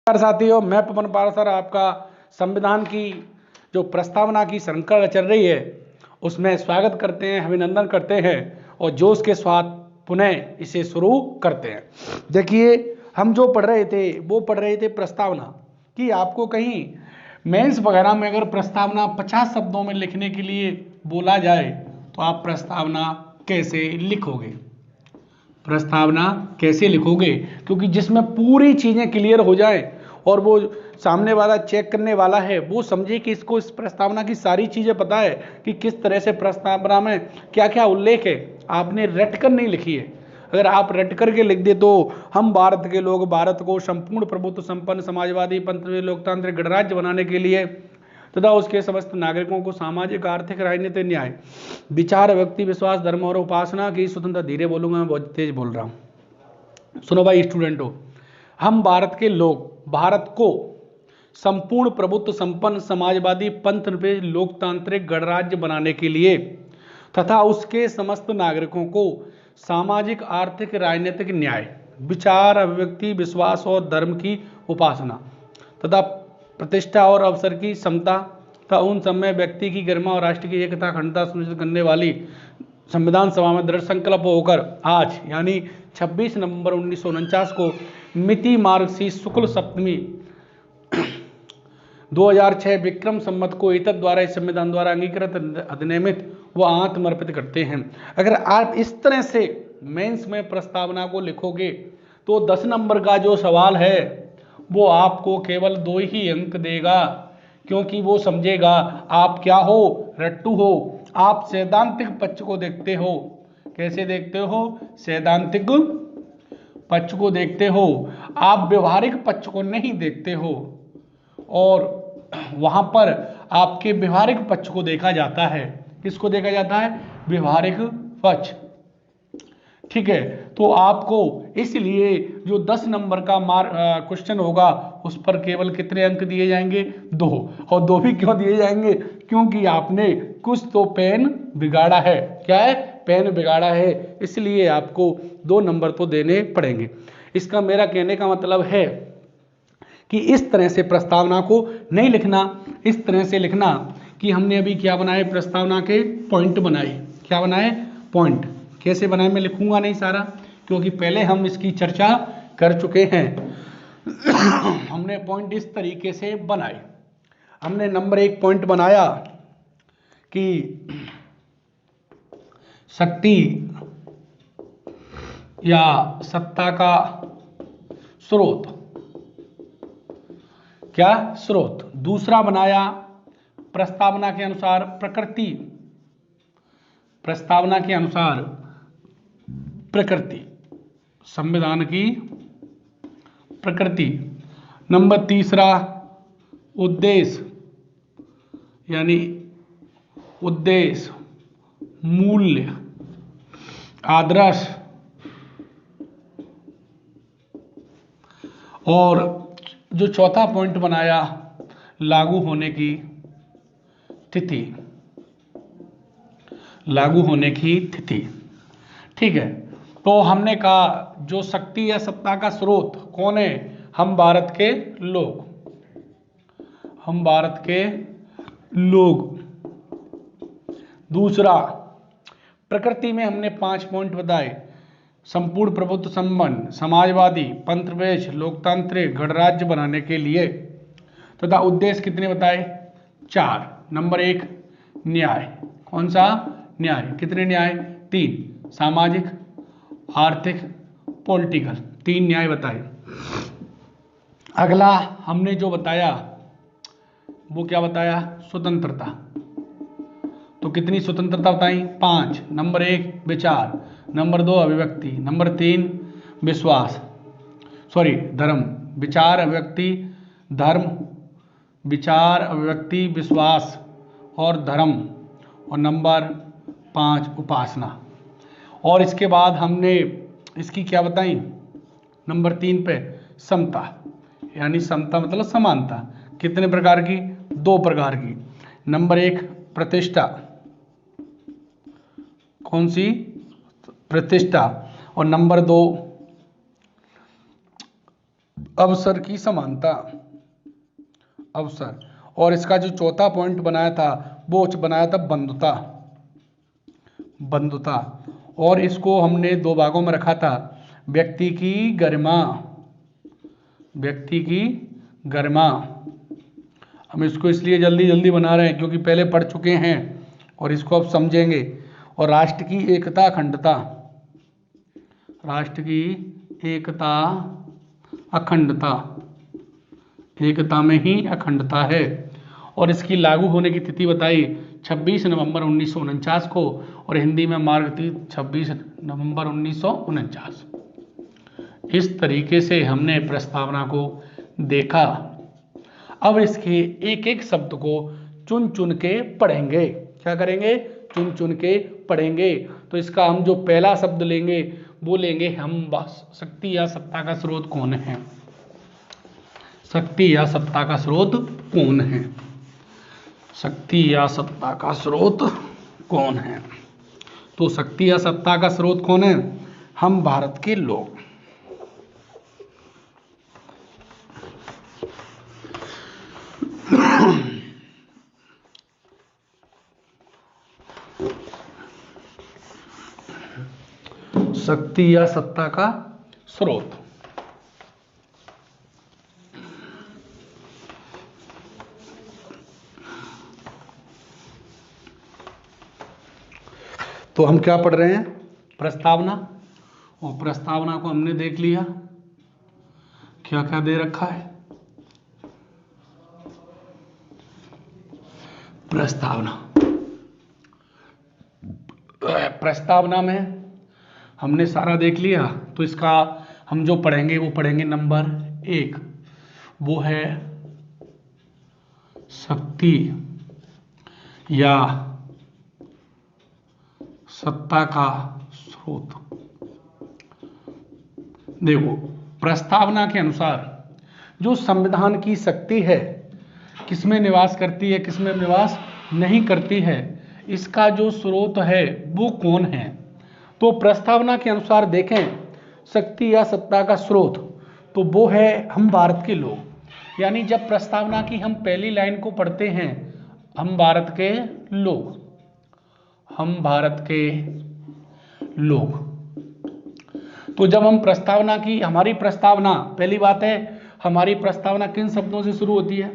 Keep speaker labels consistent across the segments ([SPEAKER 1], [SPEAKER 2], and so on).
[SPEAKER 1] साथियों, मैं पवन पाराशर आपका संविधान की जो प्रस्तावना की श्रृंखला चल रही है उसमें स्वागत करते हैं, अभिनंदन करते हैं और जोश के साथ पुनः इसे शुरू करते हैं। देखिए, हम जो पढ़ रहे थे वो पढ़ रहे थे प्रस्तावना कि आपको कहीं मेंस वगैरह में अगर प्रस्तावना 50 शब्दों में लिखने के लिए बोला जाए तो आप प्रस्तावना कैसे लिखोगे। प्रस्तावना कैसे लिखोगे, क्योंकि जिसमें पूरी चीजें क्लियर हो जाए और वो सामने वाला चेक करने वाला है वो समझे कि इसको इस प्रस्तावना की सारी चीजें पता है कि किस तरह से प्रस्तावना में क्या क्या उल्लेख है। आपने रट कर नहीं लिखी है। अगर आप रट करके लिख दे तो हम भारत के लोग भारत को संपूर्ण प्रभुत्व संपन्न समाजवादी पंथ लोकतांत्रिक गणराज्य बनाने के लिए तथा उसके समस्त नागरिकों को सामाजिक आर्थिक राजनीतिक न्याय विचार व्यक्ति विश्वास धर्म और उपासना की स्वतंत्रता। धीरे बोलूंगा, मैं बहुत तेज बोल रहा हूं। सुनो भाई स्टूडेंटों, हम भारत के लोग भारत को संपूर्ण प्रभुत्व संपन्न समाजवादी पंथ लोकतांत्रिक गणराज्य बनाने के लिए तथा उसके समस्त नागरिकों को सामाजिक आर्थिक राजनीतिक न्याय विचार अभिव्यक्ति विश्वास और धर्म की उपासना तथा प्रतिष्ठा और अवसर की समता तथा उन समय व्यक्ति की गरिमा और राष्ट्र की एकता अखंडता सुनिश्चित करने वाली संविधान सभा में दृढ़ संकल्प होकर आज यानी 26 नवंबर 1949 को मिति मार्गशीर्ष शुक्ल सप्तमी 2006 विक्रम संवत को एतद द्वारा इस संविधान द्वारा अंगीकृत अधिनियमित व आत्मर्पित करते हैं। अगर आप इस तरह से मेंस में प्रस्तावना को लिखोगे तो 10 नंबर का जो सवाल है वो आपको केवल 2 ही अंक देगा, क्योंकि वो समझेगा आप क्या हो, रट्टू हो। आप सैद्धांतिक पक्ष को देखते हो। कैसे देखते हो? सैद्धांतिक पक्ष को देखते हो, आप व्यवहारिक पक्ष को नहीं देखते हो और वहां पर आपके व्यवहारिक पक्ष को देखा जाता है। किसको देखा जाता है? व्यवहारिक पक्ष। ठीक है, तो आपको इसलिए जो 10 नंबर का क्वेश्चन होगा उस पर केवल कितने अंक दिए जाएंगे? 2। और 2 भी क्यों दिए जाएंगे? क्योंकि आपने कुछ तो पेन बिगाड़ा है। क्या है? पेन बिगाड़ा है, इसलिए आपको 2 नंबर तो देने पड़ेंगे। इसका मेरा कहने का मतलब है कि इस तरह से प्रस्तावना को नहीं लिखना, इस तरह से लिखना कि हमने अभी क्या बनाए, प्रस्तावना के पॉइंट बनाए। क्या बनाए? पॉइंट। कैसे बनाए मैं लिखूंगा नहीं सारा, क्योंकि पहले हम इसकी चर्चा कर चुके हैं। हमने पॉइंट इस तरीके से बनाए। हमने नंबर 1 पॉइंट बनाया कि शक्ति या सत्ता का स्रोत। क्या? स्रोत। दूसरा बनाया प्रस्तावना के अनुसार प्रकृति। प्रस्तावना के अनुसार प्रकृति, संविधान की प्रकृति। नंबर 3 उद्देश्य, यानी उद्देश्य मूल्य आदर्श और जो चौथा पॉइंट बनाया लागू होने की तिथि। लागू होने की तिथि। ठीक है, तो हमने कहा जो शक्ति या सत्ता का स्रोत कौन है? हम भारत के लोग। हम भारत के लोग। दूसरा, प्रकृति में हमने 5 पॉइंट बताए। संपूर्ण प्रभुत्व संपन्न समाजवादी पंथप्रवेश लोकतांत्रिक गणराज्य बनाने के लिए तथा उद्देश्य कितने बताए? 4। नंबर 1 न्याय। कौन सा? न्याय। कितने न्याय? 3। सामाजिक आर्थिक पॉलिटिकल, 3 न्याय बताए। अगला हमने जो बताया वो क्या बताया? स्वतंत्रता। तो कितनी स्वतंत्रता बताई? 5। नंबर 1 विचार, नंबर 2 अभिव्यक्ति, नंबर 3 विश्वास, धर्म। विचार अभिव्यक्ति धर्म, विचार अभिव्यक्ति विश्वास और धर्म, और नंबर 5 उपासना। और इसके बाद हमने इसकी क्या बताई? नंबर 3 पे समता, यानी समता मतलब समानता। कितने प्रकार की? 2 प्रकार की। नंबर 1 प्रतिष्ठा। कौन सी? प्रतिष्ठा। और नंबर 2 अवसर की समानता, अवसर। और इसका जो चौथा पॉइंट बनाया था वो बनाया था बंधुता, बंधुता। और इसको हमने दो भागों में रखा था, व्यक्ति की गरिमा, व्यक्ति की गरिमा। हम इसको इसलिए जल्दी जल्दी बना रहे हैं क्योंकि पहले पढ़ चुके हैं और इसको अब समझेंगे। और राष्ट्र की एकता अखंडता, राष्ट्र की एकता अखंडता, एकता में ही अखंडता है। और इसकी लागू होने की तिथि बताई 26 नवंबर 1949 को, और हिंदी में मार्ग थी 26 नवंबर 1949। इस तरीके से हमने प्रस्तावना को देखा। अब इसके एक एक शब्द को चुन चुन के पढ़ेंगे। क्या करेंगे? चुन चुन के पढ़ेंगे। तो इसका हम जो पहला शब्द लेंगे वो लेंगे हम, शक्ति या सत्ता का स्रोत कौन है? शक्ति या सत्ता का स्रोत कौन है? शक्ति या सत्ता का स्रोत कौन है? तो शक्ति या सत्ता का स्रोत कौन है? हम भारत के लोग। शक्ति या सत्ता का स्रोत। तो हम क्या पढ़ रहे हैं? प्रस्तावना। और प्रस्तावना को हमने देख लिया, क्या क्या दे रखा है। प्रस्तावना, प्रस्तावना में हमने सारा देख लिया। तो इसका हम जो पढ़ेंगे वो पढ़ेंगे नंबर 1, वो है शक्ति या सत्ता का स्रोत। देखो, प्रस्तावना के अनुसार जो संविधान की शक्ति है किसमें निवास करती है, किसमें निवास नहीं करती है, इसका जो स्रोत है वो कौन है। तो प्रस्तावना के अनुसार देखें शक्ति या सत्ता का स्रोत, तो वो है हम भारत के लोग। यानी जब प्रस्तावना की हम पहली लाइन को पढ़ते हैं, हम भारत के लोग, हम भारत के लोग। तो जब हम प्रस्तावना की, हमारी प्रस्तावना, पहली बात है हमारी प्रस्तावना किन शब्दों से शुरू होती है?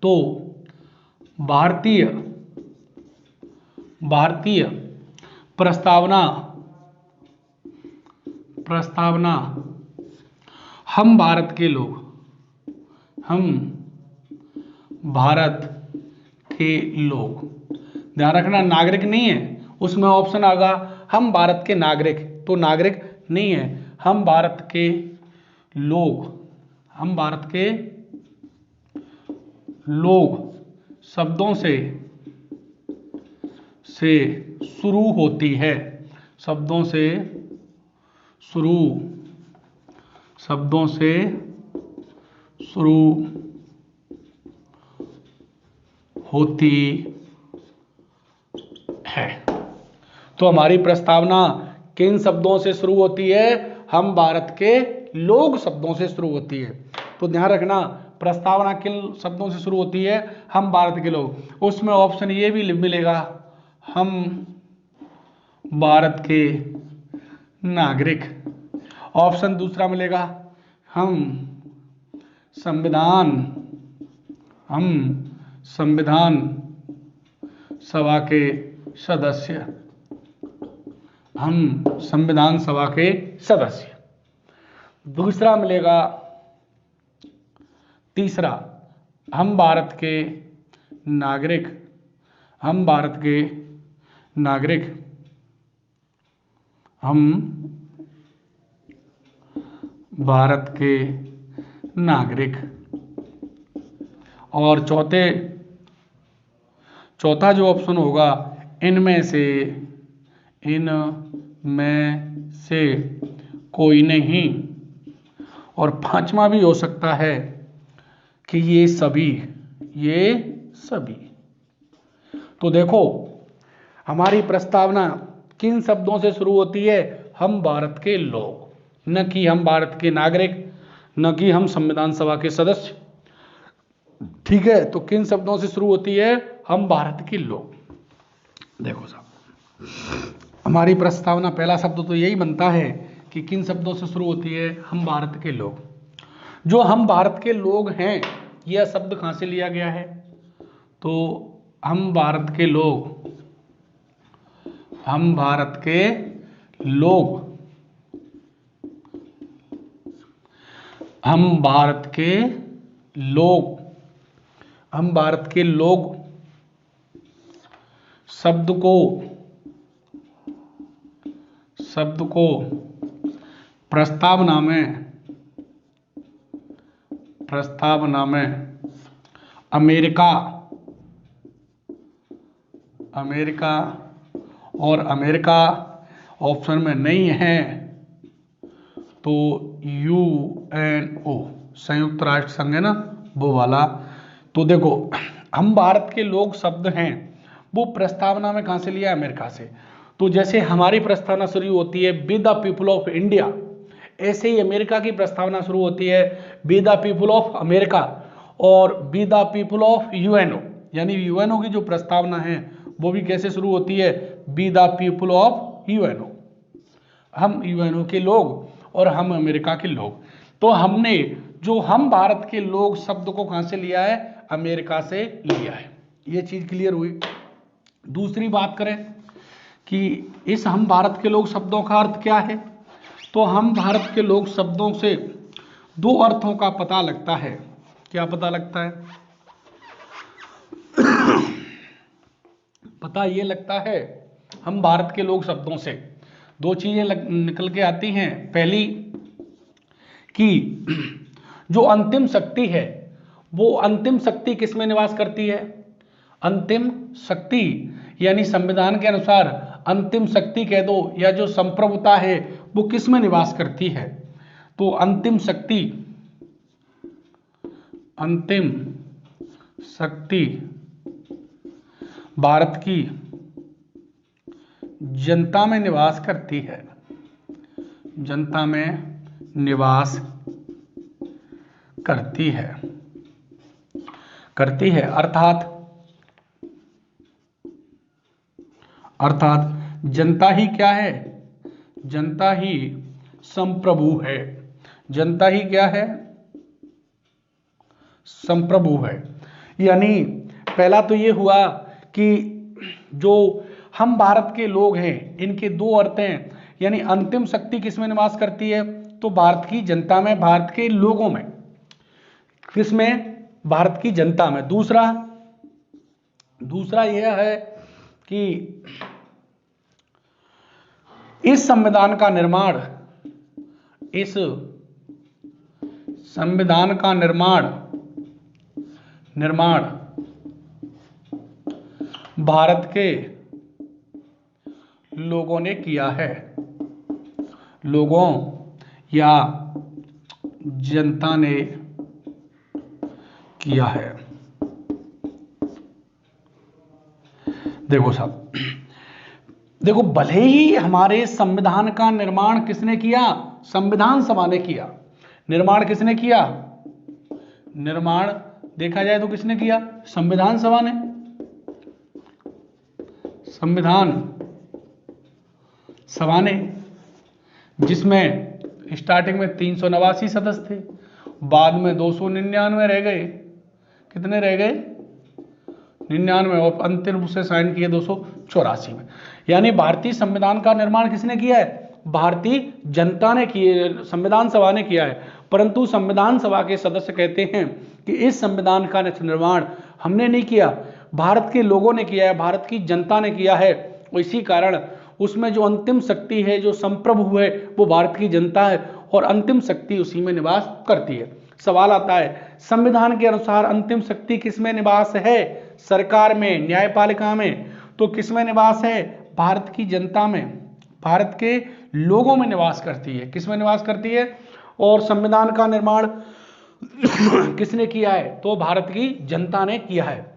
[SPEAKER 1] तो भारतीय, भारतीय प्रस्तावना, प्रस्तावना हम भारत के लोग, हम भारत के लोग। ध्यान रखना नागरिक नहीं है, उसमें ऑप्शन आएगा हम भारत के नागरिक, तो नागरिक नहीं है, हम भारत के लोग। हम भारत के लोग शब्दों से शुरू होती है, शब्दों से शुरू, शब्दों से शुरू होती है। तो हमारी प्रस्तावना किन शब्दों से शुरू होती है? हम भारत के लोग शब्दों से शुरू होती है। तो ध्यान रखना प्रस्तावना किन शब्दों से शुरू होती है? हम भारत के लोग। उसमें ऑप्शन ये भी मिलेगा हम भारत के नागरिक। ऑप्शन दूसरा मिलेगा हम संविधान, हम संविधान सभा के सदस्य, हम संविधान सभा के सदस्य। दूसरा मिलेगा, तीसरा हम भारत के नागरिक, हम भारत के नागरिक, हम भारत के नागरिक। और चौथा जो ऑप्शन होगा इनमें से, इनमें से कोई नहीं। और पांचवा भी हो सकता है कि ये सभी, ये सभी। तो देखो हमारी प्रस्तावना किन शब्दों से शुरू होती है? हम भारत के लोग, न कि हम भारत के नागरिक, न कि हम संविधान सभा के सदस्य। ठीक है, तो किन शब्दों से शुरू होती है? हम भारत के लोग। देखो साहब, हमारी प्रस्तावना पहला शब्द तो यही बनता है कि किन शब्दों से शुरू होती है? हम भारत के लोग। जो हम भारत के लोग हैं, यह शब्द कहां से लिया गया है? तो हम भारत के लोग, हम भारत के लोग, हम भारत के लोग, हम भारत के लोग शब्द को प्रस्तावना में अमेरिका और अमेरिका ऑप्शन में नहीं है तो यूएनओ, संयुक्त राष्ट्र संघ है ना, वो वाला। तो देखो, हम भारत के लोग शब्द हैं, वो प्रस्तावना में कहां से लिया? अमेरिका से। तो जैसे हमारी प्रस्तावना शुरू होती है with the people of India, ऐसे ही अमेरिका की प्रस्तावना शुरू होती है with the people of America और with the people of UNO, यानी यूएनओ की जो प्रस्तावना है वो भी कैसे शुरू होती है? With the people of UNO, हम यूएनओ के लोग और हम अमेरिका के लोग। तो हमने जो हम भारत के लोग शब्द को कहां से लिया है? अमेरिका से लिया है। ये चीज क्लियर हुई। दूसरी बात करें कि इस हम भारत के लोग शब्दों का अर्थ क्या है? तो हम भारत के लोग शब्दों से दो अर्थों का पता लगता है। क्या पता लगता है? पता ये लगता है, हम भारत के लोग शब्दों से दो चीजें निकल के आती हैं। पहली कि जो अंतिम शक्ति है, वो अंतिम शक्ति किस में निवास करती है? अंतिम शक्ति यानी संविधान के अनुसार अंतिम शक्ति कह दो या जो संप्रभुता है वो किस में निवास करती है? तो अंतिम शक्ति भारत की जनता में निवास करती है, जनता में निवास करती है, अर्थात जनता ही क्या है? जनता ही संप्रभु है। जनता ही क्या है? संप्रभु है। यानी पहला तो ये हुआ कि जो हम भारत के लोग हैं, इनके दो अर्थ हैं, यानी अंतिम शक्ति किसमें निवास करती है? तो भारत की जनता में, भारत के लोगों में। किसमें? भारत की जनता में। दूसरा यह है कि इस संविधान का निर्माण भारत के लोगों ने किया है, लोगों या जनता ने किया है। देखो साहब, देखो, भले ही हमारे संविधान का निर्माण किसने किया? संविधान सभा ने किया। निर्माण किसने किया? निर्माण देखा जाए तो किसने किया? संविधान सभा ने। संविधान सभा ने, जिसमें स्टार्टिंग में 389 सदस्य थे, बाद में 299 रह गए। कितने रह गए? 99, और अंतिम रूप से साइन किए 284 में। यानी भारतीय संविधान का निर्माण किसने किया है? भारतीय जनता ने किए, संविधान सभा ने किया है। परंतु संविधान सभा के सदस्य कहते हैं कि इस संविधान का निर्माण हमने नहीं किया, भारत के लोगों ने किया है, भारत की जनता ने किया है। और इसी कारण उसमें जो अंतिम शक्ति है, जो संप्रभु है, वो भारत की जनता है और अंतिम शक्ति उसी में निवास करती है। सवाल आता है, संविधान के अनुसार अंतिम शक्ति किसमें निवास है? सरकार में, न्यायपालिका में। तो किसमें निवास है? भारत की जनता में, भारत के लोगों में निवास करती है। किसमें निवास करती है? और संविधान का निर्माण किसने किया है? तो भारत की जनता ने किया है।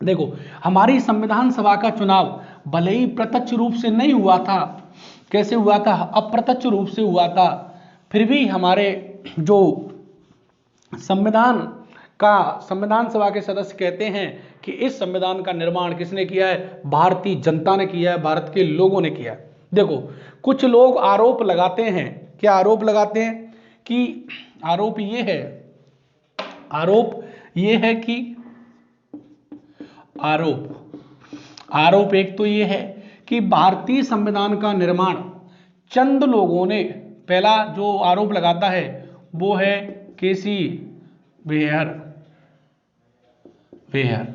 [SPEAKER 1] देखो, हमारी संविधान सभा का चुनाव भले ही प्रत्यक्ष रूप से नहीं हुआ था, कैसे हुआ था? अप्रत्यक्ष रूप से हुआ था। फिर भी हमारे जो संविधान सभा के सदस्य कहते हैं कि इस संविधान का निर्माण किसने किया है? भारतीय जनता ने किया है, भारत के लोगों ने किया है। देखो, कुछ लोग आरोप लगाते हैं, क्या आरोप लगाते हैं कि आरोप ये है कि आरोप एक तो ये है कि भारतीय संविधान का निर्माण चंद लोगों ने, पहला जो आरोप लगाता है वो है केसी वेयर।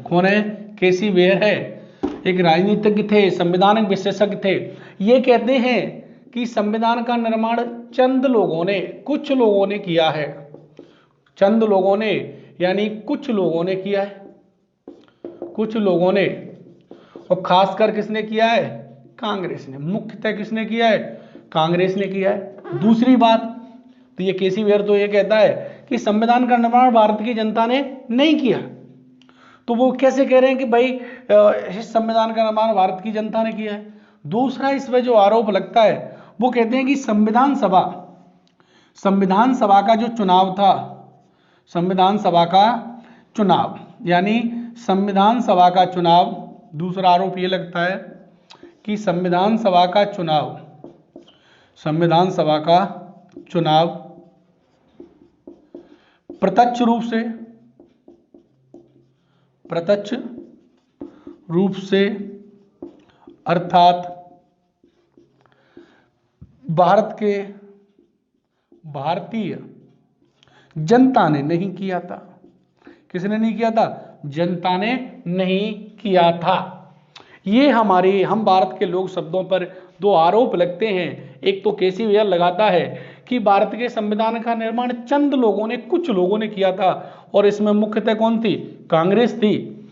[SPEAKER 1] कौन है? केसी वेयर है, एक राजनीतिज्ञ थे, संवैधानिक विशेषज्ञ थे। ये कहते हैं कि संविधान का निर्माण चंद लोगों ने, कुछ लोगों ने किया है। चंद लोगों ने यानी कुछ लोगों ने किया है, कुछ लोगों ने, और खासकर किसने किया है? कांग्रेस ने। मुख्यतः किसने किया है? कांग्रेस ने किया है। दूसरी बात, तो ये केसी वेयर तो ये कहता है कि संविधान का निर्माण भारत की जनता ने नहीं किया। तो वो कैसे कह रहे हैं कि भाई इस संविधान का निर्माण भारत की जनता ने किया है? दूसरा इसमें जो आरोप लगता है वो कहते हैं कि संविधान सभा का जो चुनाव था, संविधान सभा का चुनाव, यानी संविधान सभा का चुनाव, दूसरा आरोप ये लगता है कि संविधान सभा का चुनाव प्रत्यक्ष रूप से अर्थात भारतीय जनता ने नहीं किया था। किसने नहीं किया था? जनता ने नहीं किया था। ये हम भारत के लोग शब्दों पर दो आरोप लगते हैं। एक तो केसी वेयर लगाता है कि भारत के संविधान का निर्माण चंद लोगों ने, कुछ लोगों ने किया था, और इसमें मुख्यतः कौन थी? कांग्रेस थी।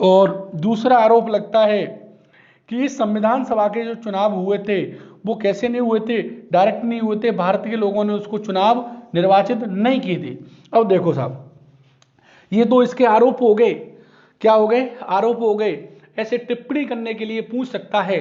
[SPEAKER 1] और दूसरा आरोप लगता है कि इस संविधान सभा के जो चुनाव हुए थे वो कैसे नहीं हुए थे? डायरेक्ट नहीं हुए थे, भारत के लोगों ने उसको चुनाव निर्वाचित नहीं की थी। अब देखो साहब, ये तो इसके आरोप हो गए। क्या हो गए? आरोप हो गए। ऐसे टिप्पणी करने के लिए पूछ सकता है।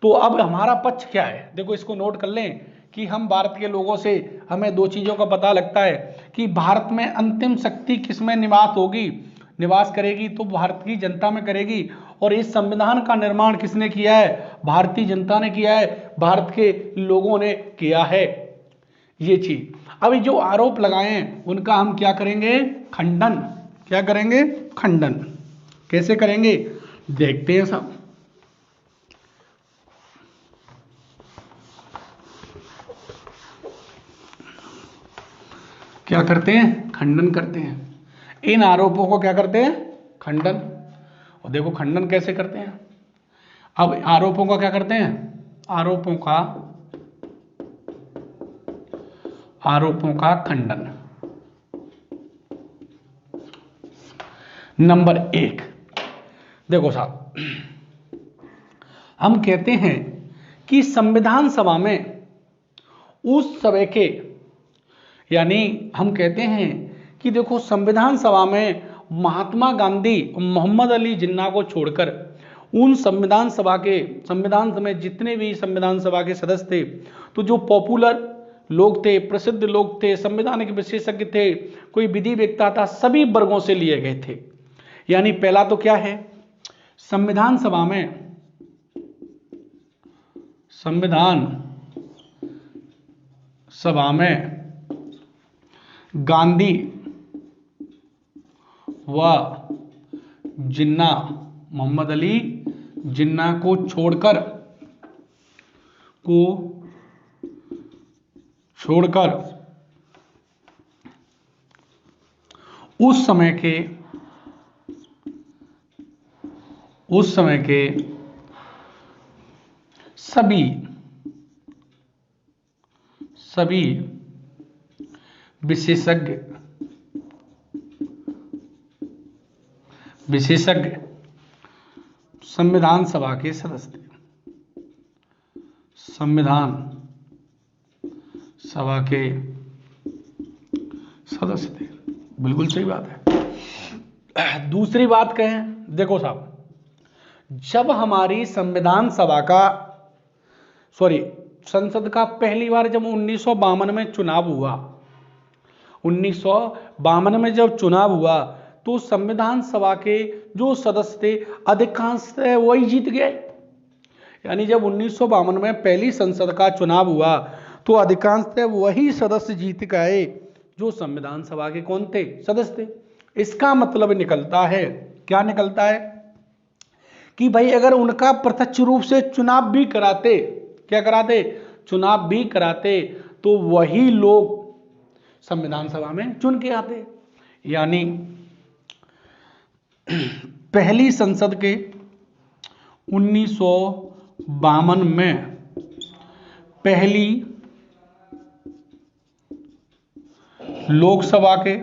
[SPEAKER 1] तो अब हमारा पक्ष क्या है? देखो, इसको नोट कर लें कि हम भारत के लोगों से हमें दो चीजों का पता लगता है कि भारत में अंतिम शक्ति किसमें निवास करेगी, तो भारत की जनता में करेगी। और इस संविधान का निर्माण किसने किया है? भारतीय जनता ने किया है, भारत के लोगों ने किया है। ये चीज, अभी जो आरोप लगाए हैं उनका हम क्या करेंगे? खंडन। क्या करेंगे? खंडन। कैसे करेंगे? देखते हैं सब। क्या करते हैं? खंडन करते हैं। इन आरोपों को क्या करते हैं? खंडन। और देखो खंडन कैसे करते हैं। अब आरोपों का क्या करते हैं? आरोपों का खंडन। नंबर 1, देखो साहब, हम कहते हैं कि संविधान सभा में उस समय के, यानी हम कहते हैं कि देखो संविधान सभा में महात्मा गांधी और मोहम्मद अली जिन्ना को छोड़कर उन संविधान में जितने भी संविधान सभा के सदस्य थे, तो जो पॉपुलर लोग थे, प्रसिद्ध लोग थे, संवैधानिक विशेषज्ञ थे, कोई विधि वेत्ता था, सभी वर्गों से लिए गए थे। यानी पहला तो क्या है? संविधान सभा में गांधी व जिन्ना, मोहम्मद अली जिन्ना को छोड़कर उस समय के सभी विशेषज्ञ संविधान सभा के सदस्य थे। संविधान सभा के सदस्य थे। बिल्कुल सही बात है। दूसरी बात कहें, देखो साहब, जब हमारी संसद का पहली बार जब 1952 में चुनाव हुआ 1952 में जब चुनाव हुआ तो संविधान सभा के जो सदस्य थे अधिकांश वही जीत गए। यानी जब 1952 में पहली संसद का चुनाव हुआ तो अधिकांश वही सदस्य जीत गए जो संविधान सभा के कौन थे, सदस्य थे। इसका मतलब निकलता है, क्या निकलता है कि भाई अगर उनका प्रत्यक्ष रूप से चुनाव भी कराते, क्या कराते, चुनाव भी कराते, तो वही लोग संविधान सभा में चुन के आते। यानी पहली संसद के 1952 में पहली लोकसभा के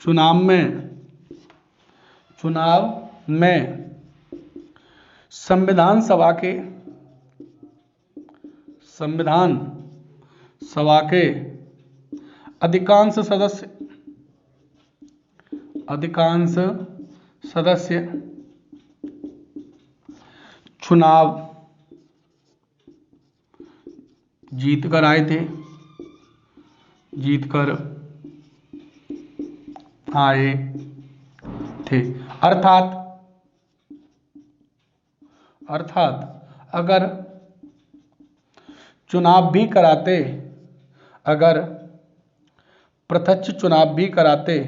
[SPEAKER 1] चुनाव में संविधान सभा के अधिकांश सदस्य चुनाव जीत कर आए थे। अर्थात अगर चुनाव भी कराते, अगर प्रत्यक्ष चुनाव भी कराते,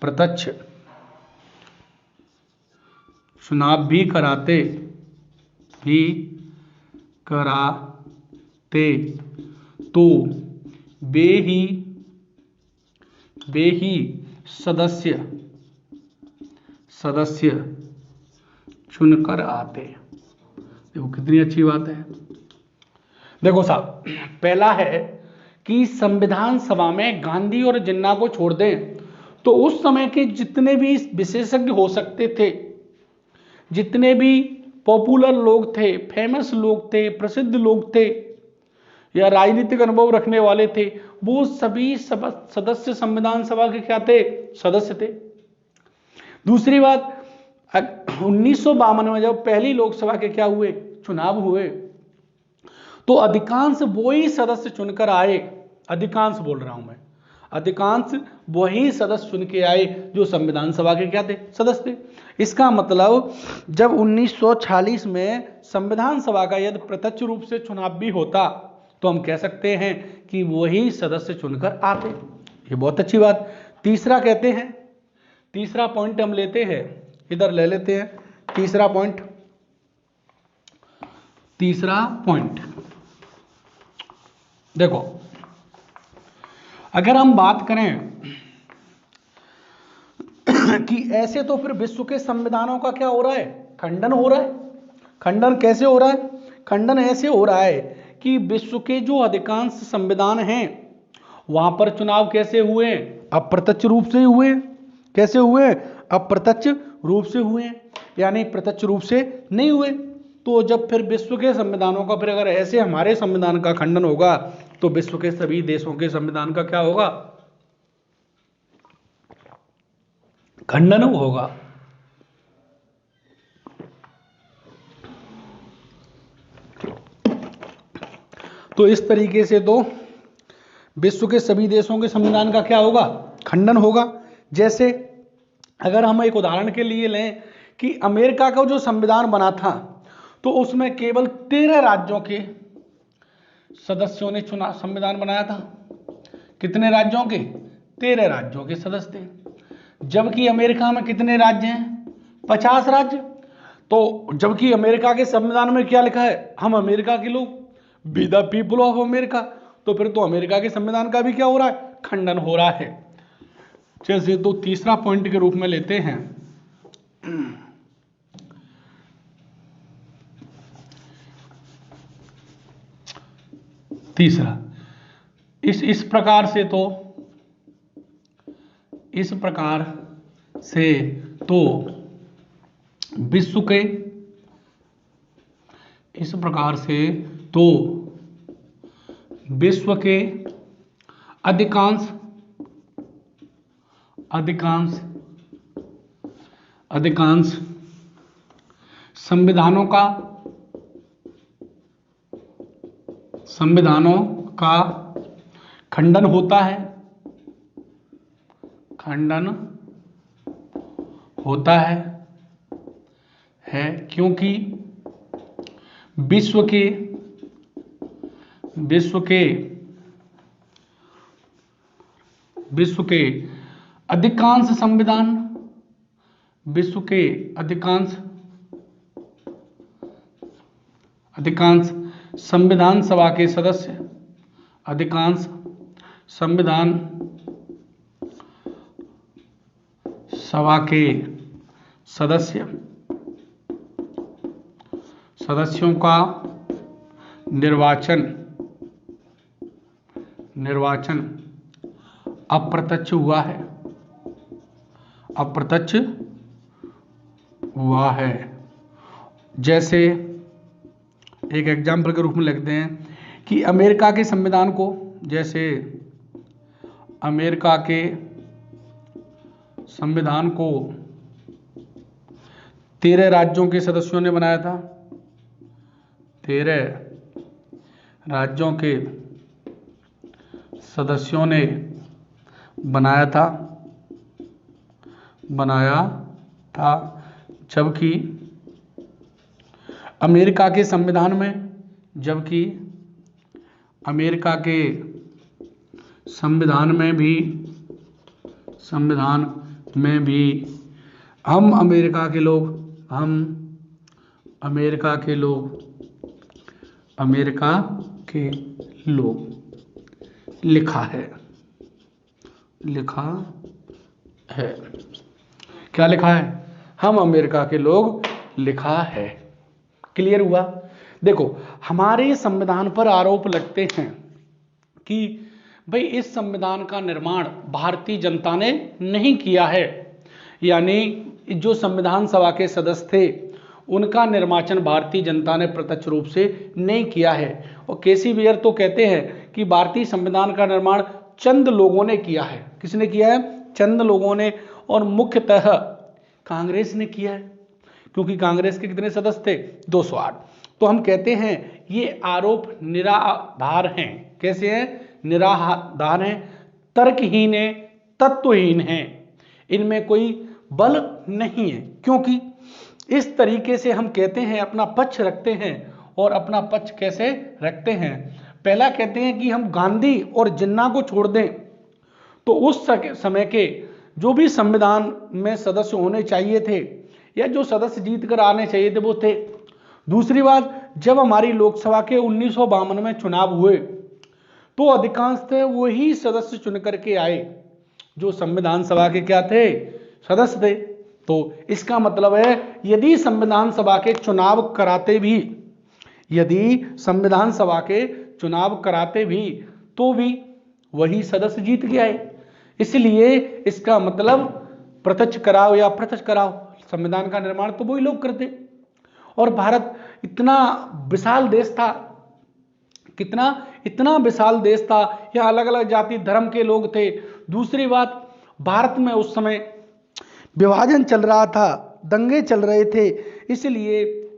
[SPEAKER 1] प्रत्यक्ष चुनाव भी कराते तो वे ही सदस्य चुनकर आते। देखो कितनी अच्छी बात है। देखो साहब, पहला है कि संविधान सभा में गांधी और जिन्ना को छोड़ दें तो उस समय के जितने भी विशेषज्ञ हो सकते थे, जितने भी पॉपुलर लोग थे, फेमस लोग थे, प्रसिद्ध लोग थे या राजनीतिक अनुभव रखने वाले थे, वो सभी सदस्य संविधान सभा के क्या थे, सदस्य थे। दूसरी बात, 1952 में जब पहली लोकसभा के क्या हुए, चुनाव हुए, तो अधिकांश वही सदस्य चुनकर आए। अधिकांश बोल रहा हूं मैं, अधिकांश वही सदस्य चुन के आए जो संविधान सभा के क्या थे, सदस्य थे। इसका मतलब जब 1946 में संविधान सभा का यदि प्रत्यक्ष रूप से चुनाव भी होता तो हम कह सकते हैं कि वही सदस्य चुनकर आते। ये बहुत अच्छी बात। तीसरा कहते हैं, तीसरा पॉइंट हम लेते हैं, इधर ले लेते हैं तीसरा पॉइंट। देखो, अगर हम बात करें कि ऐसे तो फिर विश्व के संविधानों का क्या हो रहा है, खंडन हो रहा है। खंडन कैसे हो रहा है, खंडन ऐसे हो रहा है कि विश्व के जो अधिकांश संविधान हैं वहां पर चुनाव कैसे हुए, अप्रत्यक्ष रूप से हुए। कैसे हुए, अप्रत्यक्ष रूप से हुए, यानी प्रत्यक्ष रूप से नहीं हुए। तो जब फिर विश्व के संविधानों का फिर अगर ऐसे हमारे संविधान का खंडन होगा तो विश्व के सभी देशों के संविधान का क्या होगा, खंडन होगा। तो इस तरीके से तो विश्व के सभी देशों के संविधान का क्या होगा, खंडन होगा। जैसे अगर हम एक उदाहरण के लिए लें कि अमेरिका का जो संविधान बना था तो उसमें केवल 13 राज्यों के सदस्यों ने चुना संविधान बनाया था। कितने राज्यों के, 13 राज्यों के सदस्य थे। जबकि अमेरिका में कितने राज्य हैं, 50 राज्य। तो जबकि अमेरिका के संविधान में क्या लिखा है, हम अमेरिका के लोग, be the people of America. तो फिर तो अमेरिका के संविधान का भी क्या हो रहा है, खंडन हो रहा है। जैसे तो तीसरा पॉइंट के रूप में लेते हैं, तीसरा, इस प्रकार से तो विश्व के, इस प्रकार से तो विश्व के अधिकांश संविधानों का खंडन होता है, खंडन होता है क्योंकि विश्व के अधिकांश संविधान, विश्व के अधिकांश संविधान सभा के सदस्य, अधिकांश संविधान सभा के सदस्यों का निर्वाचन अप्रत्यक्ष हुआ है। जैसे एक एग्जाम्पल के रूप में लिखते हैं कि अमेरिका के संविधान को, जैसे अमेरिका के संविधान को 13 राज्यों के सदस्यों ने बनाया था, 13 राज्यों के सदस्यों ने बनाया था, जबकि अमेरिका के संविधान में भी हम अमेरिका के लोग लिखा है। क्या लिखा है? हम अमेरिका के लोग लिखा है। क्लियर हुआ? देखो, हमारे संविधान पर आरोप लगते हैं कि भाई इस संविधान का निर्माण भारतीय जनता ने नहीं किया है, यानी जो संविधान सभा के सदस्य थे उनका निर्वाचन भारतीय जनता ने प्रत्यक्ष रूप से नहीं किया है। और केसी बेयर तो कहते हैं कि भारतीय संविधान का निर्माण चंद लोगों ने किया है। किसने किया है? चंद लोगों ने, और मुख्यतः कांग्रेस ने किया है, क्योंकि कांग्रेस के कितने सदस्य थे? 208। तो हम कहते हैं ये आरोप निराधार हैं। कैसे हैं? निराधार हैं, तर्कहीन है, तत्वहीन है, इनमें कोई बल नहीं है। क्योंकि इस तरीके से हम कहते हैं, अपना पक्ष रखते हैं। और अपना पक्ष कैसे रखते हैं? पहला कहते हैं कि हम गांधी और जिन्ना को छोड़ दें तो उस समय के जो भी संविधान में सदस्य होने चाहिए थे या जो सदस्य जीत कर आने चाहिए थे वो थे। दूसरी बात, जब हमारी लोकसभा के 1952 में चुनाव हुए तो अधिकांश थे वही सदस्य चुन करके आए जो संविधान सभा के क्या थे? सदस्य थे। तो इसका मतलब है यदि संविधान सभा के चुनाव कराते भी तो भी वही सदस्य जीत के आए। इसलिए इसका मतलब प्रत्यक्ष कराओ या अप्रत्यक्ष कराओ, संविधान का निर्माण तो वही लोग करते। और भारत इतना विशाल देश था, इतना विशाल देश था, यहाँ अलग अलग जाति धर्म के लोग थे। दूसरी बात, भारत में उस समय विभाजन चल रहा था, दंगे चल रहे थे, इसलिए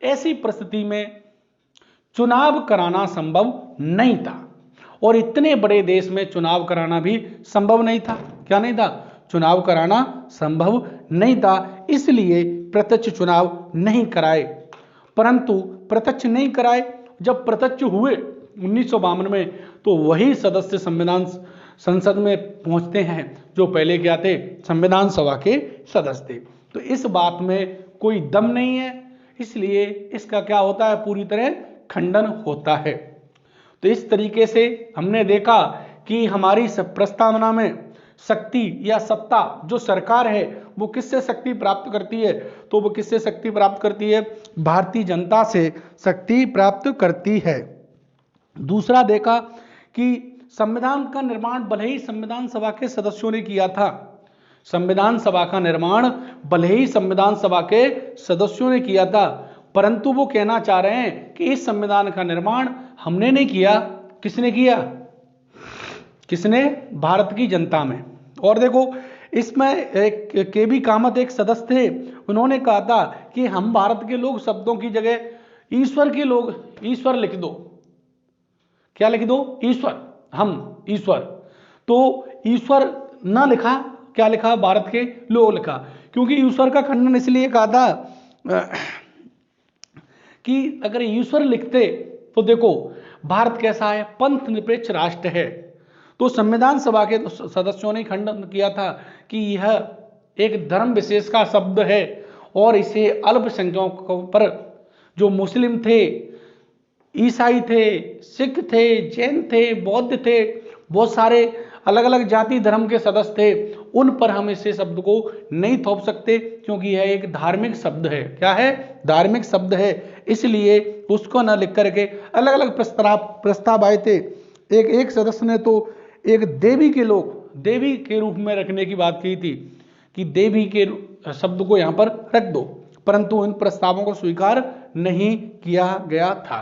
[SPEAKER 1] ऐसी परिस्थिति में चुनाव कराना संभव नहीं था। और इतने बड़े देश में चुनाव कराना भी संभव नहीं था। क्या नहीं था? चुनाव कराना संभव नहीं था, इसलिए प्रत्यक्ष चुनाव नहीं कराए। परंतु प्रत्यक्ष नहीं कराए, जब प्रत्यक्ष हुए 1952 में तो वही सदस्य संसद में पहुंचते हैं जो पहले क्या थे? संविधान सभा के सदस्य थे। तो इस बात में कोई दम नहीं है, इसलिए इसका क्या होता है? पूरी तरह खंडन होता है। तो इस तरीके से हमने देखा कि हमारी प्रस्तावना में शक्ति या सत्ता, जो सरकार है वो किससे शक्ति प्राप्त करती है? तो वो किससे शक्ति प्राप्त करती है? भारतीय जनता से शक्ति प्राप्त करती है। दूसरा देखा कि संविधान का निर्माण भले ही संविधान सभा के सदस्यों ने किया था, संविधान सभा का निर्माण भले ही संविधान सभा के सदस्यों ने किया था, परंतु वो कहना चाह रहे हैं कि इस संविधान का निर्माण हमने नहीं किया। किसने किया? किसने? भारत की जनता में। और देखो, इसमें एक केबी कामत एक सदस्य थे, उन्होंने कहा था कि हम भारत के लोग शब्दों की जगह ईश्वर के लोग ईश्वर लिख दो। क्या लिख दो? ईश्वर, हम ईश्वर। तो ईश्वर ना लिखा, क्या लिखा? भारत के लोग लिखा, क्योंकि ईश्वर का खंडन इसलिए कहा था कि अगर ईश्वर लिखते तो देखो भारत कैसा है, पंथ निरपेक्ष राष्ट्र है। तो संविधान सभा के सदस्यों ने खंडन किया था कि यह एक धर्म विशेष का शब्द है और इसे अल्पसंख्यकों पर, जो मुस्लिम थे, ईसाई थे, सिख थे, जैन थे, बौद्ध थे, बहुत सारे अलग अलग जाति धर्म के सदस्य थे, उन पर हम इसे शब्द को नहीं थोप सकते, क्योंकि यह एक धार्मिक शब्द है। क्या है? धार्मिक शब्द है। इसलिए उसको न लिख करके अलग अलग प्रस्ताव आए थे। एक सदस्य ने तो एक देवी के लोग, देवी के रूप में रखने की बात की थी कि देवी के शब्द को यहां पर रख दो, परंतु इन प्रस्तावों को स्वीकार नहीं किया गया था।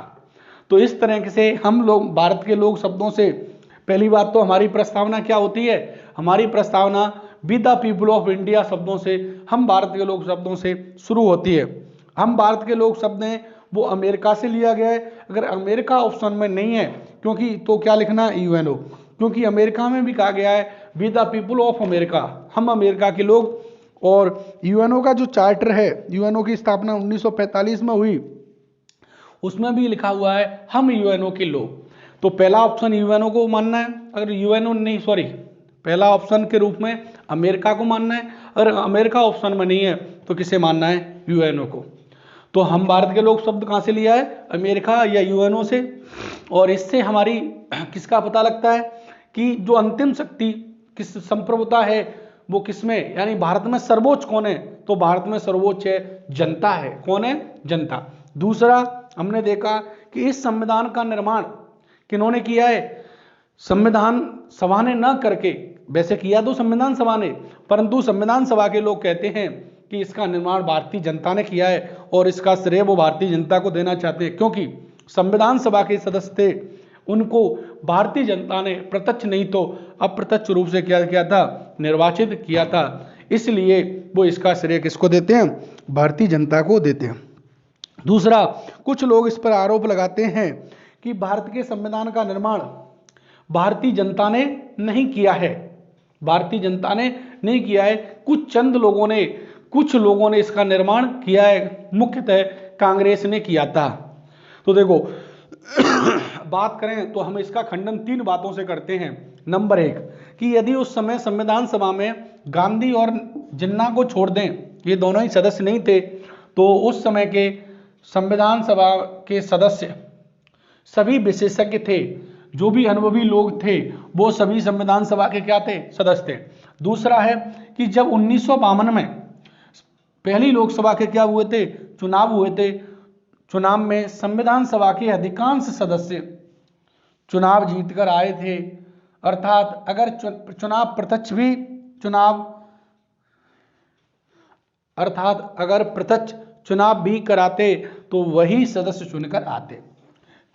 [SPEAKER 1] तो इस तरह से हम लोग भारत के लोग शब्दों से, पहली बात तो हमारी प्रस्तावना क्या होती है? हमारी प्रस्तावना with the people of India शब्दों से, हम भारत के लोग शब्दों से शुरू होती है। हम भारत के लोग शब्द हैं वो अमेरिका से लिया गया है। अगर अमेरिका ऑप्शन में नहीं है, क्योंकि तो क्या लिखना? यूएनओ, क्योंकि अमेरिका में भी कहा गया है with the people of America, हम अमेरिका के लोग। और यूएनओ का जो चार्टर है, यूएनओ की स्थापना 1945 में हुई, उसमें भी लिखा हुआ है हम यूएनओ के लोग। तो पहला ऑप्शन यूएनओ को मानना है, अगर यूएनओ नहीं, सॉरी, पहला ऑप्शन के रूप में अमेरिका को मानना है। अगर अमेरिका ऑप्शन में नहीं है तो किसे मानना है? यूएनओ को। तो हम भारत के लोग शब्द कहां से लिया है? अमेरिका या यूएनओ से। और इससे हमारी किसका पता लगता है कि जो अंतिम शक्ति किस संप्रभुता है वो किसमें, यानी भारत में सर्वोच्च कौन है? तो भारत में सर्वोच्च है जनता है। कौन है? जनता। दूसरा, हमने देखा कि इस संविधान का निर्माण किन्होंने किया है? संविधान सभा ने न करके, वैसे किया तो संविधान सभा ने, परंतु संविधान सभा के लोग कहते हैं कि इसका निर्माण भारतीय जनता ने किया है और इसका श्रेय वो भारतीय जनता को देना चाहते हैं, क्योंकि संविधान सभा के सदस्य थे, उनको भारतीय जनता ने प्रत्यक्ष नहीं तो अप्रत्यक्ष रूप से क्या किया था? निर्वाचित किया था। इसलिए वो इसका श्रेय किसको देते हैं? भारतीय जनता को देते हैं। दूसरा, कुछ लोग इस पर आरोप लगाते हैं कि भारत के संविधान का निर्माण भारतीय जनता ने नहीं किया है, भारतीय जनता ने नहीं किया है, कुछ लोगों ने इसका निर्माण किया है, मुख्यतः कांग्रेस ने किया था। तो देखो बात करें तो हम इसका खंडन 3 बातों से करते हैं। नंबर 1 कि यदि उस समय संविधान सभा में गांधी और जिन्ना को छोड़ दें, ये दोनों ही सदस्य नहीं थे, तो उस समय के संविधान सभा के सदस्य सभी विशेषज्ञ थे, जो भी अनुभवी लोग थे वो सभी संविधान सभा के क्या थे? सदस्य थे। दूसरा है कि जब 1952 में पहली लोकसभा के क्या हुए थे? चुनाव हुए थे। चुनाव में संविधान सभा के अधिकांश सदस्य चुनाव जीतकर आए थे, अर्थात अगर प्रत्यक्ष चुनाव भी कराते तो वही सदस्य चुनकर आते।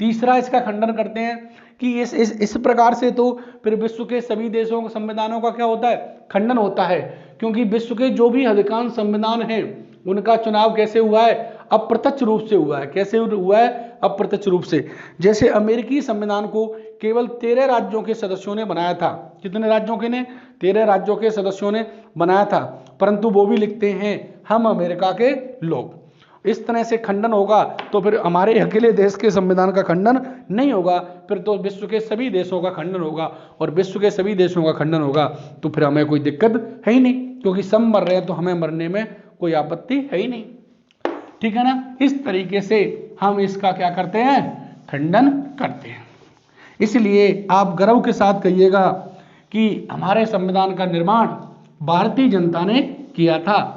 [SPEAKER 1] तीसरा, इसका खंडन करते हैं कि इस प्रकार से तो फिर विश्व के सभी देशों के संविधानों का क्या होता है? खंडन होता है, क्योंकि विश्व के जो भी अधिकांश संविधान हैं उनका चुनाव कैसे हुआ है? अप्रत्यक्ष रूप से हुआ है। कैसे हुआ है? अप्रत्यक्ष रूप से। जैसे अमेरिकी संविधान को केवल 13 राज्यों के सदस्यों ने बनाया था। कितने राज्यों के ने? 13 राज्यों के सदस्यों ने बनाया था, परंतु वो भी लिखते हैं हम अमेरिका के लोग। इस तरह से खंडन होगा तो फिर हमारे अकेले देश के संविधान का खंडन नहीं होगा, फिर तो विश्व के सभी देशों का खंडन होगा, और विश्व के सभी देशों का खंडन होगा तो फिर हमें कोई दिक्कत है ही नहीं, क्योंकि सब मर रहे हैं तो हमें मरने में कोई आपत्ति है ही नहीं। ठीक है ना? इस तरीके से हम इसका क्या करते हैं? खंडन करते हैं। इसलिए आप गर्व के साथ कहिएगा कि हमारे संविधान का निर्माण भारतीय जनता ने किया था।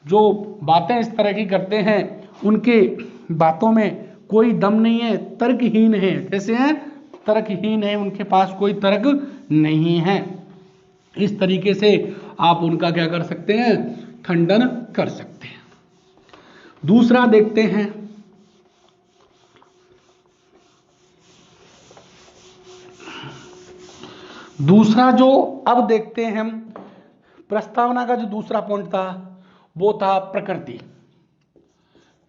[SPEAKER 1] जो बातें इस तरह की करते हैं उनके बातों में कोई दम नहीं है, तर्कहीन है। कैसे हैं? तर्कहीन है, उनके पास कोई तर्क नहीं है। इस तरीके से आप उनका क्या कर सकते हैं? खंडन कर सकते हैं। दूसरा देखते हैं, दूसरा जो अब देखते हैं हम प्रस्तावना का जो दूसरा पॉइंट था वो था प्रकृति।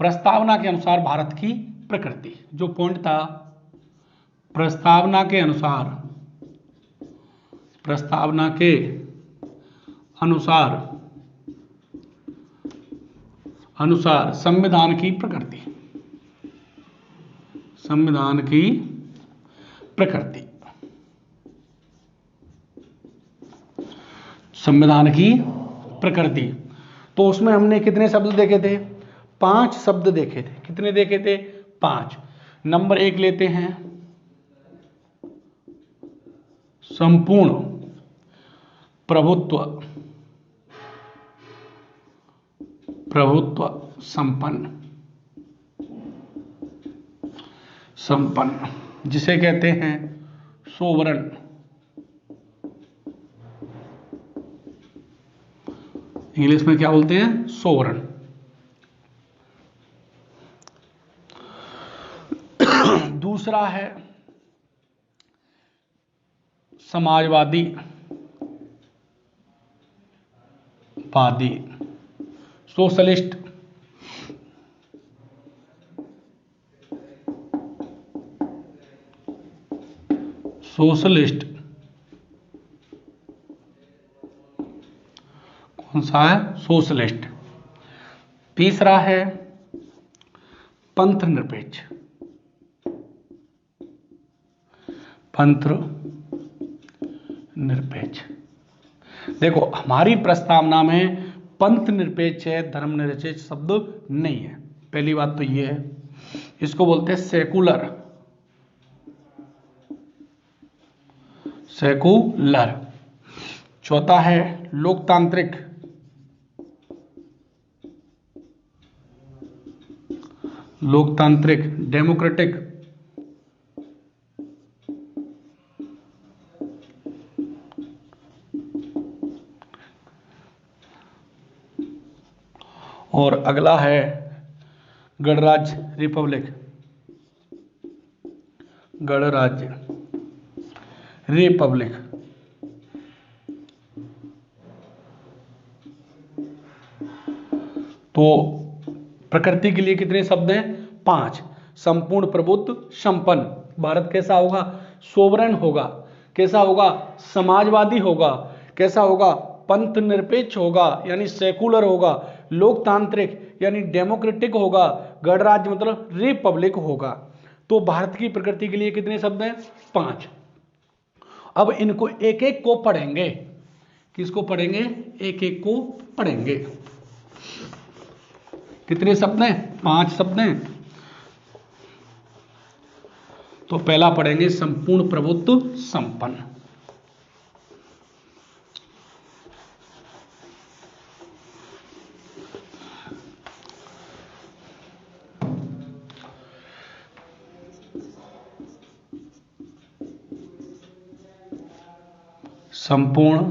[SPEAKER 1] प्रस्तावना के अनुसार भारत की प्रकृति, जो पॉइंट था प्रस्तावना के अनुसार, प्रस्तावना के अनुसार संविधान की प्रकृति, संविधान की प्रकृति, संविधान की प्रकृति। तो उसमें हमने कितने शब्द देखे थे? 5 शब्द देखे थे। कितने देखे थे? 5। नंबर 1 लेते हैं, संपूर्ण प्रभुत्व, प्रभुत्व संपन्न, संपन्न, जिसे कहते हैं सोवरन, इंग्लिश में क्या बोलते हैं? सोवरन। दूसरा है समाजवादी, वादी, सोशलिस्ट, सोशलिस्ट। कौन सा है? सोशलिस्ट। तीसरा है पंथ निरपेक्ष, पंथ निरपेक्ष। देखो हमारी प्रस्तावना में पंथ निरपेक्ष है, धर्म निरपेक्ष शब्द नहीं है। पहली बात तो ये है, इसको बोलते हैं सेकुलर, सेकुलर। चौथा है लोकतांत्रिक, लोकतांत्रिक, डेमोक्रेटिक। और अगला है गणराज्य, रिपब्लिक, गणराज्य, रिपब्लिक। तो प्रकृति के लिए कितने शब्द हैं? 5। संपूर्ण प्रभुत्व संपन्न, भारत कैसा होगा? सोवरेन होगा। कैसा होगा? समाजवादी होगा। कैसा होगा? पंथ निरपेक्ष होगा यानी सेकुलर होगा। लोकतांत्रिक यानी डेमोक्रेटिक होगा। गणराज्य मतलब रिपब्लिक होगा। तो भारत की प्रकृति के लिए कितने शब्द हैं? 5। अब इनको एक एक को पढ़ेंगे। किसको पढ़ेंगे? एक एक को पढ़ेंगे। कितने शब्द हैं? 5 शब्द हैं। तो पहला पढ़ेंगे संपूर्ण प्रभुत्व संपन्न। संपूर्ण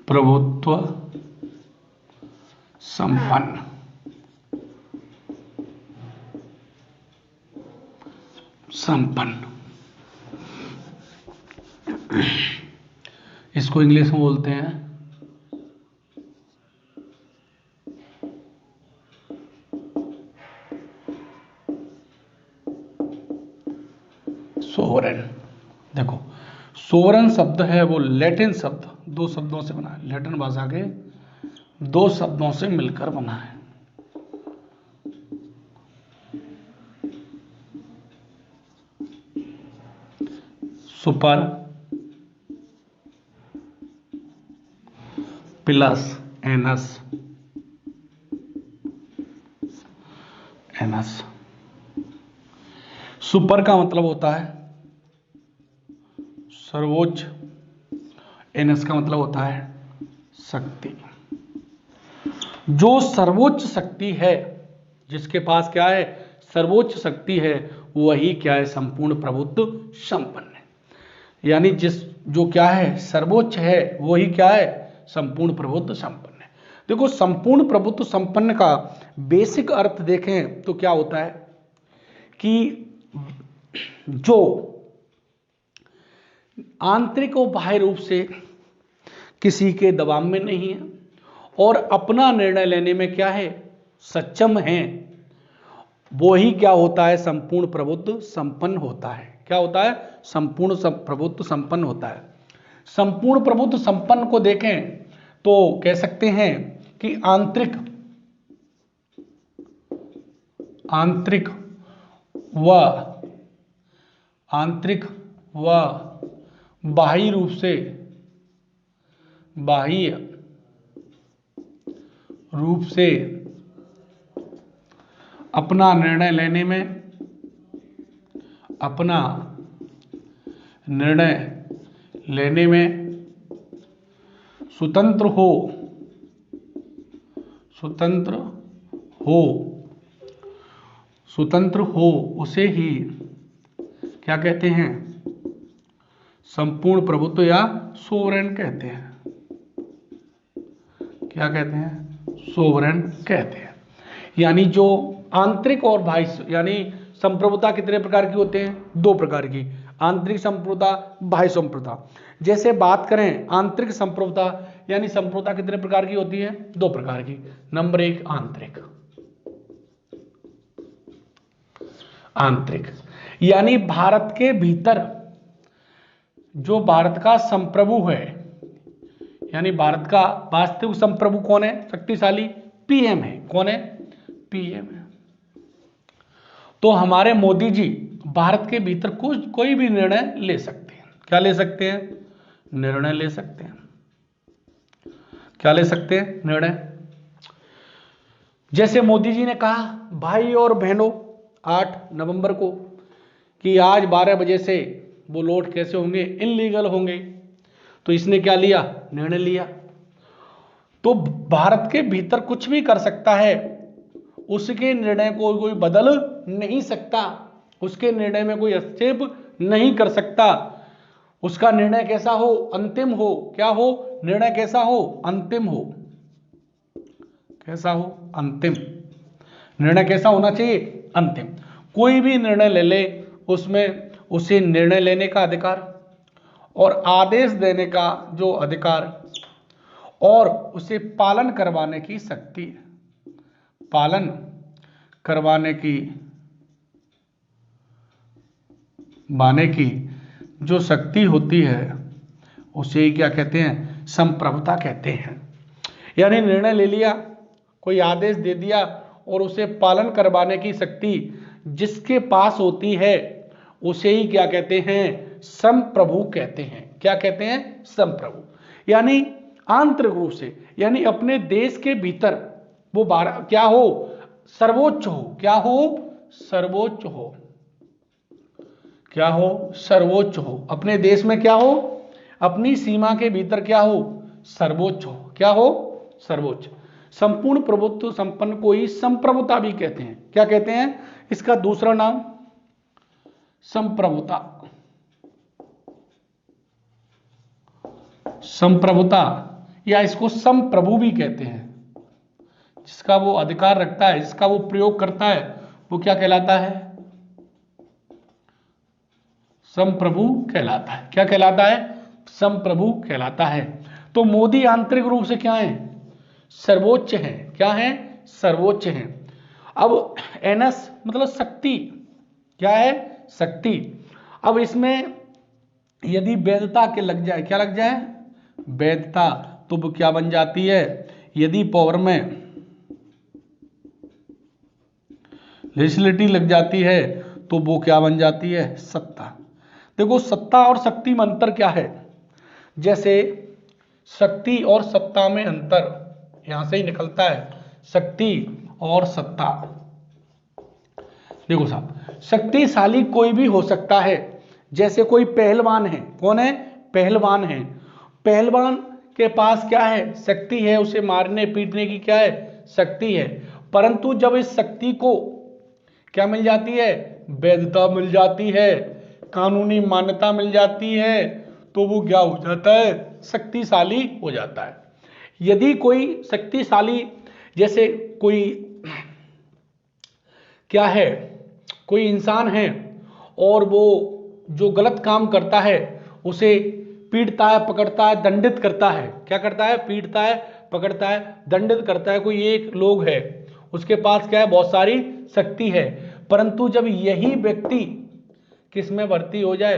[SPEAKER 1] प्रभुत्व संपन्न, संपन्न। इसको इंग्लिश में बोलते हैं सोवरेन। देखो सोवरेन शब्द है वो लैटिन शब्द, 2 शब्दों से बना है। लैटिन भाषा के 2 शब्दों से मिलकर बना है। Super plus anus, anus. Super का मतलब होता है सर्वोच्च, एनस का मतलब होता है शक्ति। जो सर्वोच्च शक्ति है, जिसके पास क्या है? सर्वोच्च शक्ति है, वही क्या है? संपूर्ण प्रभुत्व संपन्न है। यानी जो क्या है? सर्वोच्च है, वही क्या है? संपूर्ण प्रभुत्व संपन्न है। देखो संपूर्ण प्रभुत्व संपन्न का बेसिक अर्थ देखें तो क्या होता है कि जो आंतरिक और बाह्य रूप से किसी के दबाव में नहीं है और अपना निर्णय लेने में क्या है, सक्षम है, वो ही क्या होता है, संपूर्ण प्रभुत्व संपन्न होता है। क्या होता है, संपूर्ण प्रभुत्व संपन्न होता है। संपूर्ण प्रभुत्व संपन्न को देखें तो कह सकते हैं कि आंतरिक व बाह्य रूप से अपना निर्णय लेने में स्वतंत्र हो उसे ही क्या कहते हैं, संपूर्ण प्रभुत्व या सोवरेन कहते हैं। क्या कहते हैं, सोवरेन कहते हैं। यानी जो आंतरिक और बाह्य, यानी संप्रभुता कितने प्रकार की होते हैं, 2 प्रकार की, आंतरिक संप्रभुता, बाह्य संप्रभुता। जैसे बात करें आंतरिक संप्रभुता, यानी संप्रभुता कितने प्रकार की होती है, 2 प्रकार की। नंबर 1 आंतरिक, यानी भारत के भीतर जो भारत का संप्रभु है, यानी भारत का वास्तविक संप्रभु कौन है, शक्तिशाली, पीएम है। कौन है, पीएम है। तो हमारे मोदी जी भारत के भीतर कोई भी निर्णय ले सकते हैं। क्या ले सकते हैं, निर्णय ले सकते हैं। क्या ले सकते हैं, निर्णय। जैसे मोदी जी ने कहा भाई और बहनों 8 नवंबर को कि आज 12 बजे से वो नोट कैसे होंगे, इनलीगल होंगे। तो इसने क्या लिया, निर्णय लिया। तो भारत के भीतर कुछ भी कर सकता है, उसके निर्णय को कोई बदल नहीं सकता, उसके निर्णय में कोई हस्तक्षेप नहीं कर सकता। उसका निर्णय कैसा हो, अंतिम हो। क्या हो, निर्णय कैसा हो, अंतिम हो। कैसा हो, अंतिम। निर्णय कैसा होना चाहिए, अंतिम। कोई भी निर्णय ले ले, उसमें उसे निर्णय लेने का अधिकार और आदेश देने का जो अधिकार और उसे पालन करवाने की शक्ति, पालन करवाने की जो शक्ति होती है, उसे ही क्या कहते हैं, संप्रभुता कहते हैं। यानी निर्णय ले लिया, कोई आदेश दे दिया और उसे पालन करवाने की शक्ति जिसके पास होती है, उसे ही क्या कहते हैं, संप्रभु कहते हैं। क्या कहते हैं, संप्रभु। यानी आंतरिक रूप से, यानी अपने देश के भीतर वो क्या हो, सर्वोच्च हो। क्या हो, सर्वोच्च हो। क्या हो, सर्वोच्च हो। अपने देश में क्या हो, अपनी सीमा के भीतर क्या हो, सर्वोच्च हो। क्या हो, सर्वोच्च। संपूर्ण प्रभुत्व संपन्न को ही संप्रभुता भी कहते हैं। क्या कहते हैं, इसका दूसरा नाम संप्रभुता, संप्रभुता, या इसको संप्रभु भी कहते हैं। जिसका वो अधिकार रखता है, जिसका वो प्रयोग करता है, वो क्या कहलाता है, संप्रभु कहलाता है। क्या कहलाता है, संप्रभु कहलाता है। तो मोदी आंतरिक रूप से क्या है, सर्वोच्च है। क्या है, सर्वोच्च है। अब एनएस मतलब शक्ति, क्या है, शक्ति। अब इसमें यदि वैधता के लग जाए, क्या लग जाए, वैधता, तो वो क्या बन जाती है, यदि पावर में लेजिस्लेटिव लग जाती है तो वो क्या बन जाती है, सत्ता। देखो सत्ता और शक्ति में अंतर क्या है। जैसे शक्ति और सत्ता में अंतर यहां से ही निकलता है, शक्ति और सत्ता। देखो साहब, शक्तिशाली कोई भी हो सकता है। जैसे कोई पहलवान है, कौन है, पहलवान है। पहलवान के पास क्या है, शक्ति है, उसे मारने पीटने की क्या है, शक्ति है। परंतु जब इस शक्ति को क्या मिल जाती है, वैधता मिल जाती है, कानूनी मान्यता मिल जाती है, तो वो क्या हो जाता है, शक्तिशाली हो जाता है। यदि कोई शक्तिशाली, जैसे कोई क्या है, कोई इंसान है और वो जो गलत काम करता है उसे पीटता है, पकड़ता है, दंडित करता है। क्या करता है? पीटता है, पकड़ता है, दंडित करता है। कोई एक लोग है, उसके पास क्या है? बहुत सारी शक्ति है, परंतु जब यही व्यक्ति किस में भर्ती हो जाए?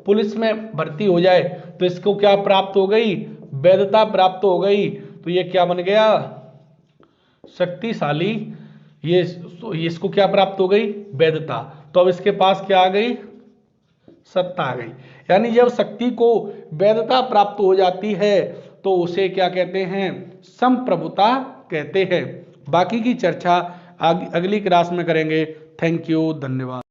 [SPEAKER 1] पुलिस में भर्ती हो जाए, तो इसको क्या प्राप्त हो गई? वैधता प्राप्त हो गई। तो ये क्या बन गया? शक्तिशाली। ये इसको क्या प्राप्त हो गई? वैधता। तो अब इसके पास क्या आ गई? सत्ता आ गई। यानी जब शक्ति को वैधता प्राप्त हो जाती है तो उसे क्या कहते हैं? संप्रभुता कहते हैं। बाकी की चर्चा अगली क्लास में करेंगे। थैंक यू, धन्यवाद।